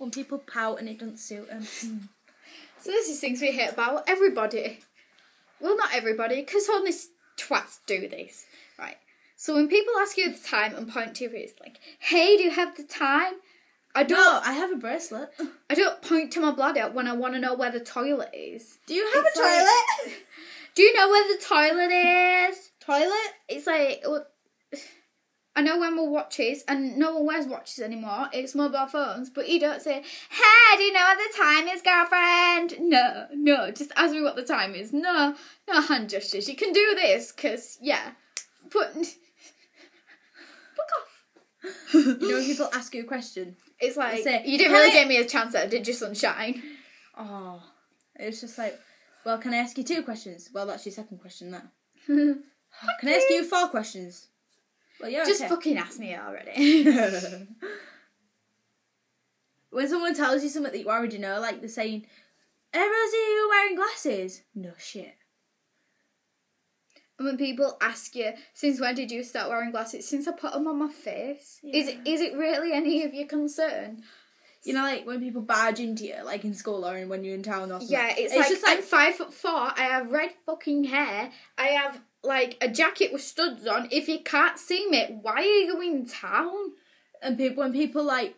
When people pout and it doesn't suit them. So this is things we hate about everybody. Well, not everybody, because only twats do this, right? So when people ask you the time and point to your wrist, like, hey, do you have the time? No, I have a bracelet. I don't point to my bladder when I want to know where the toilet is. Do you have a toilet? Do you know where the toilet is? Toilet? It's like, I know when we're watches, and no one wears watches anymore, it's mobile phones, but you don't say, hey, do you know what the time is, girlfriend? No, just ask me what the time is. No hand gestures. You can do this, because, yeah, fuck off. You know when people ask you a question? It's like, you didn't really give me a chance there, did you, sunshine? Oh, it's just like, well, can I ask you 2 questions? Well, that's your second question, that. Can I ask you 4 questions? Well, yeah, just fucking ask me already. When someone tells you something that you already know, like they're saying, hey, Rosie, are you wearing glasses? No shit. And when people ask you, since when did you start wearing glasses? Since I put them on my face. Yeah. Is it really any of your concern? You know, like when people barge into you, like in school or when you're in town or something. Yeah, it's like, just like I'm 5'4", I have red fucking hair, I have like a jacket with studs on. If you can't see me, why are you in town? And when people like,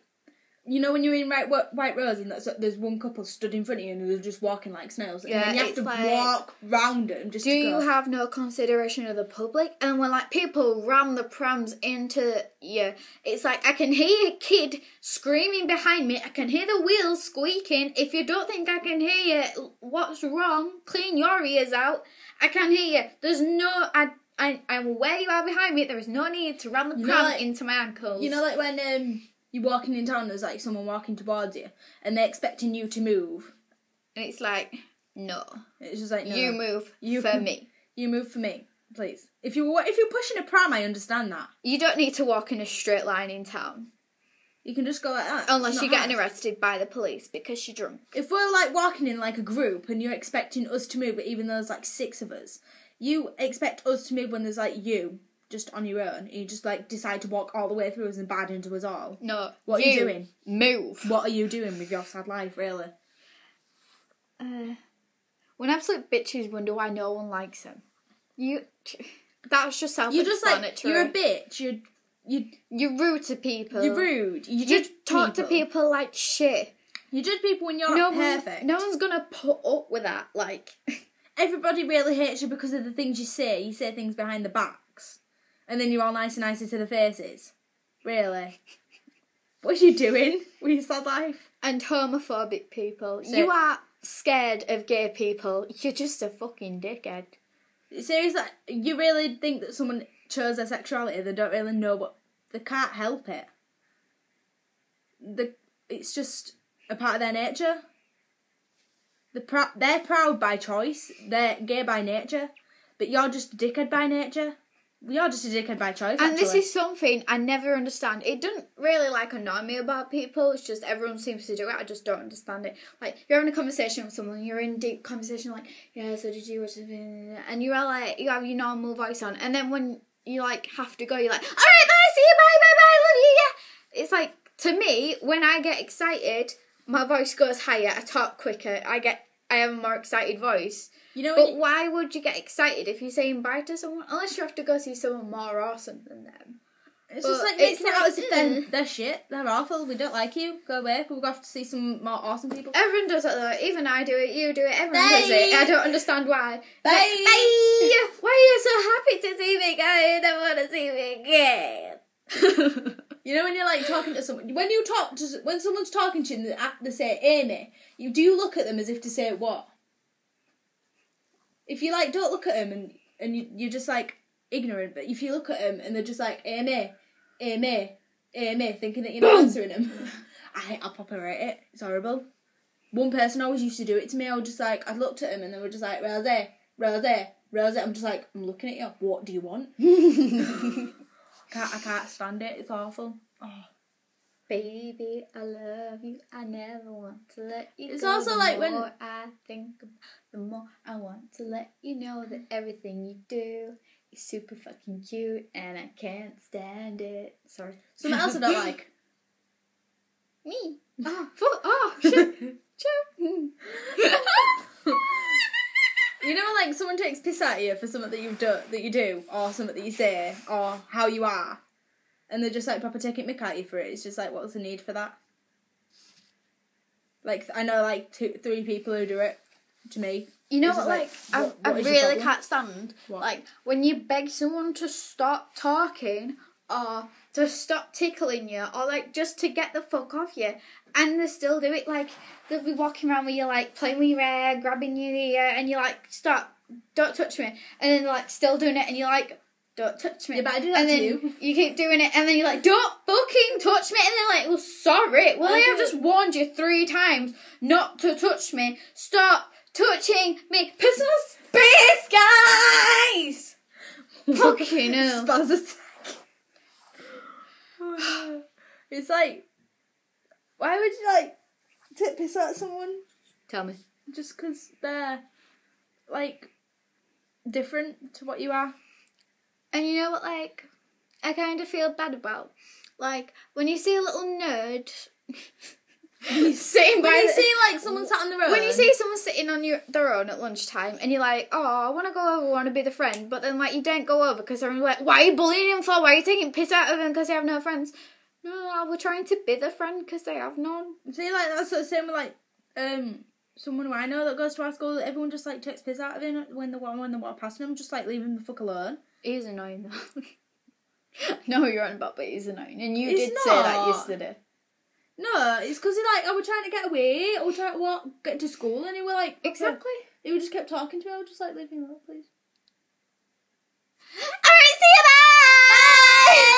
you know, when you're in White Rose and there's one couple stood in front of you and they're just walking like snails. And then you have to walk round them just to go. Do you have no consideration of the public? And when like people ram the prams into you, it's like I can hear a kid screaming behind me. I can hear the wheels squeaking. If you don't think I can hear you, what's wrong? Clean your ears out. I can hear you. There's no... I'm aware you are behind me. There is no need to ram the pram into my ankles. You know, like when... you're walking in town, there's like someone walking towards you, and they're expecting you to move. And it's like, no. It's just like, no. You move for me. You move for me, please. If you're pushing a pram, I understand that. You don't need to walk in a straight line in town. You can just go like that. Unless you're getting arrested by the police because you're drunk. If we're like walking in like a group and you're expecting us to move, but even though there's like 6 of us, you expect us to move when there's like you. Just on your own, and you just like decide to walk all the way through us and bad into us all. No, what are you doing? Move. What are you doing with your sad life, really? When absolute bitches wonder why no one likes them. That's just self-explanatory. You're just like, you're a bitch. You're rude to people. You're rude. You just talk to people like shit. You judge people when you're not perfect. No one's gonna put up with that. Like everybody really hates you because of the things you say. You say things behind the backs. And then you're all nice and nicer to the faces. Really? What are you doing with your sad life? And homophobic people. You are scared of gay people. You're just a fucking dickhead. Seriously, you really think that someone chose their sexuality? They don't really know what... They can't help it. It's just a part of their nature. They're proud by choice. They're gay by nature. But you're just a dickhead by nature. You're just a dickhead by choice, and actually. This is something I never understand. It doesn't really, like, annoy me about people. It's just everyone seems to do it. I just don't understand it. Like, you're having a conversation with someone, you're in deep conversation, like, yeah, so did you watch it? And you're like, you have your normal voice on. And then when you, like, have to go, you're like, all right, bye, see you, bye, love you, yeah. It's like, to me, when I get excited, my voice goes higher, I talk quicker, I have a more excited voice. You know, but why would you get excited if you're saying bye to someone? Unless you have to go see someone more awesome than them. It's just like making it out as if they're shit. They're awful. We don't like you. Go away. We'll go have to see some more awesome people. Everyone does it though. Even I do it. You do it. Everyone does it. I don't understand why. Bye. Like, bye. Why are you so happy to see me again? You don't want to see me again. You know when you're like talking to someone, when someone's talking to you and they say Amy, do you look at them as if to say what? If you like don't look at them and you're just like ignorant, but if you look at them and they're just like Amy, thinking that you're not answering them, I'll proper rate it. It's horrible. One person always used to do it to me. I looked at them and they were just like Rosie. I'm just like, I'm looking at you. What do you want? I can't stand it. It's awful. Oh. Baby, I love you. I never want to let you go. It's also like when I think about the more I want to let you know that everything you do is super fucking cute and I can't stand it. Sorry. Something else I don't like. Me. Shit. You know, like, someone takes piss at you for something that you do, or something that you say, or how you are, and they're just, like, proper taking mick at you for it. It's just, like, what's the need for that? Like, I know, like, 3 people who do it to me. You know what, like, I really can't stand, what? Like, when you beg someone to stop talking, or to stop tickling you, or, like, just to get the fuck off you, and they still do it. Like, they'll be walking around with you, like, playing with your hair, grabbing your ear, and you're like, stop, don't touch me, and then, like, still doing it, and you're like, don't touch me. Yeah, but I do that to you. You keep doing it, and then you're like, don't fucking touch me, and they're like, well, sorry, well, I have just warned you 3 times not to touch me, stop touching me, personal space, guys! Fucking hell. Spaz attack. Oh, no. It's like, why would you, like, take piss at someone? Tell me. Just because they're, like, different to what you are. And you know what, like, I kind of feel bad about? Like, when you see a little nerd sitting by... When you see, like, someone sat on their own. When you see someone sitting on their own at lunchtime, and you're like, oh, I want to go over, I want to be the friend, but then, like, you don't go over because everyone's like, why are you bullying him for? Why are you taking piss out of him because they have no friends? No, we're trying to be the friend because they have none. See, like, that's the same with, like, someone who I know that goes to our school, everyone just, like, takes piss out of him when they walk past him, just, like, leave him the fuck alone. He's annoying, though. I know who you're on about, but he's annoying. And you did say that yesterday. No, it's because, like, I was trying to get away, or trying to get to school, and he were, like... Exactly. He just kept talking to me, I was just, like, leave me alone, please. Alright, see you, bye!